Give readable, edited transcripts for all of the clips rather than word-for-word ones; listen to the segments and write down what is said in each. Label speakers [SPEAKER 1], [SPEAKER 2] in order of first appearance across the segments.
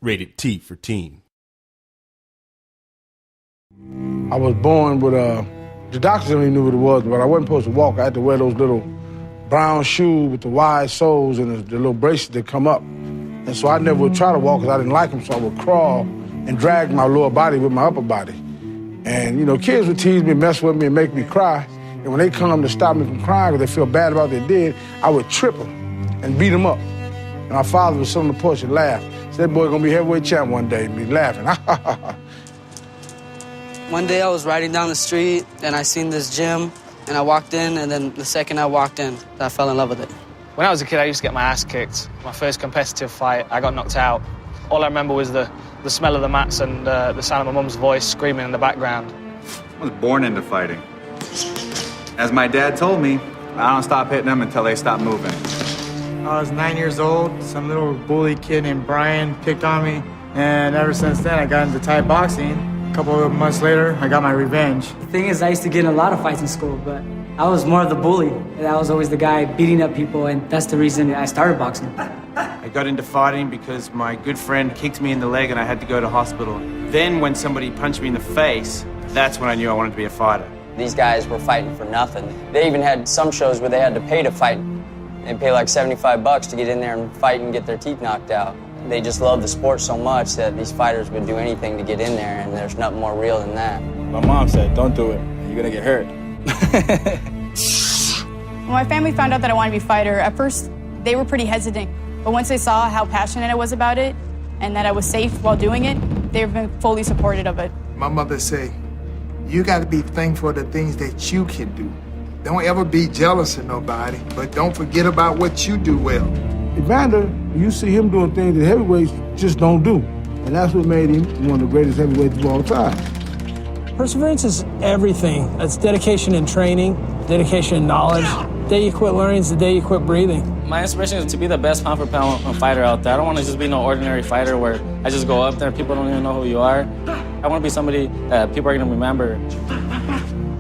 [SPEAKER 1] Rated T for teen.
[SPEAKER 2] I was born with the doctors only knew what it was, but I wasn't supposed to walk. I had to wear those little brown shoes with the wide soles and the little bracelets that come up. And so I never would try to walk because I didn't like them, so I would crawl and drag my lower body with my upper body. And, you know, kids would tease me, mess with me, and make me cry. And when they come to stop me from crying because they feel bad about what they did, I would trip them and beat them up. And my father would sit on the porch and laugh. Said, that boy gonna be heavyweight champ one day, and be laughing.
[SPEAKER 3] One day I was riding down the street and I seen this gym and I walked in, and then the second I walked in, I fell in love with it.
[SPEAKER 4] When I was a kid, I used to get my ass kicked. My first competitive fight, I got knocked out. All I remember was the smell of the mats and the sound of my mum's voice screaming in the background.
[SPEAKER 5] I was born into fighting. As my dad told me, I don't stop hitting them until they stop moving.
[SPEAKER 6] I was 9 years old. Some little bully kid named Brian picked on me, and ever since then I got into Thai boxing. A couple of months later, I got my revenge.
[SPEAKER 7] The thing is, I used to get in a lot of fights in school, but I was more of the bully. I was always the guy beating up people, and that's the reason I started boxing.
[SPEAKER 8] I got into fighting because my good friend kicked me in the leg and I had to go to hospital. Then when somebody punched me in the face, that's when I knew I wanted to be a fighter.
[SPEAKER 3] These guys were fighting for nothing. They even had some shows where they had to pay to fight. They'd pay like $75 to get in there and fight and get their teeth knocked out. They just loved the sport so much that these fighters would do anything to get in there, and there's nothing more real than that.
[SPEAKER 6] My mom said, don't do it, you're gonna get hurt.
[SPEAKER 9] When my family found out that I wanted to be a fighter, at first they were pretty hesitant. But once they saw how passionate I was about it and that I was safe while doing it, they've been fully supportive of it.
[SPEAKER 10] My mother say, you gotta be thankful for the things that you can do. Don't ever be jealous of nobody, but don't forget about what you do well.
[SPEAKER 2] Evander, you see him doing things that heavyweights just don't do. And that's what made him one of the greatest heavyweights of all time.
[SPEAKER 11] Perseverance is everything. That's dedication and training, dedication and knowledge. The day you quit learning is the day you quit breathing.
[SPEAKER 4] My inspiration is to be the best pound-for-pound fighter out there. I don't want to just be no ordinary fighter where I just go up there and people don't even know who you are. I want to be somebody that people are going to remember.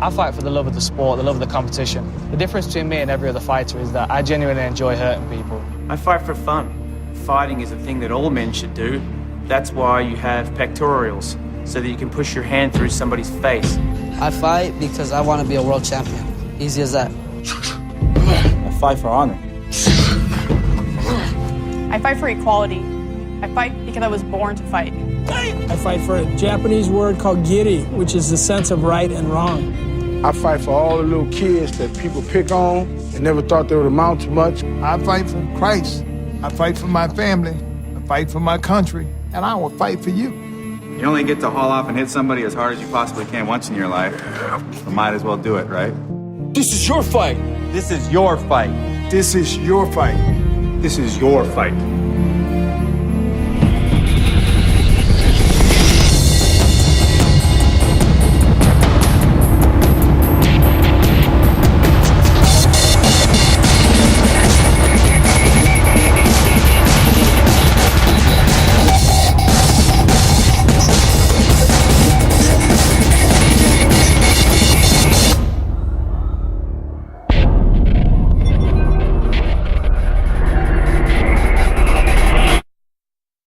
[SPEAKER 4] I fight for the love of the sport, the love of the competition. The difference between me and every other fighter is that I genuinely enjoy hurting people.
[SPEAKER 8] I fight for fun. Fighting is a thing that all men should do. That's why you have pectorials, so that you can push your hand through somebody's face.
[SPEAKER 3] I fight because I want to be a world champion. Easy as that.
[SPEAKER 6] I fight for honor.
[SPEAKER 9] I fight for equality. I fight because I was born to fight.
[SPEAKER 11] I fight for a Japanese word called giri, which is the sense of right and wrong.
[SPEAKER 2] I fight for all the little kids that people pick on and never thought they would amount to much.
[SPEAKER 10] I fight for Christ. I fight for my family. I fight for my country. And I will fight for you.
[SPEAKER 5] You only get to haul off and hit somebody as hard as you possibly can once in your life. So might as well do it, right?
[SPEAKER 6] This is your fight.
[SPEAKER 8] This is your fight.
[SPEAKER 10] This is your fight.
[SPEAKER 1] This is your fight.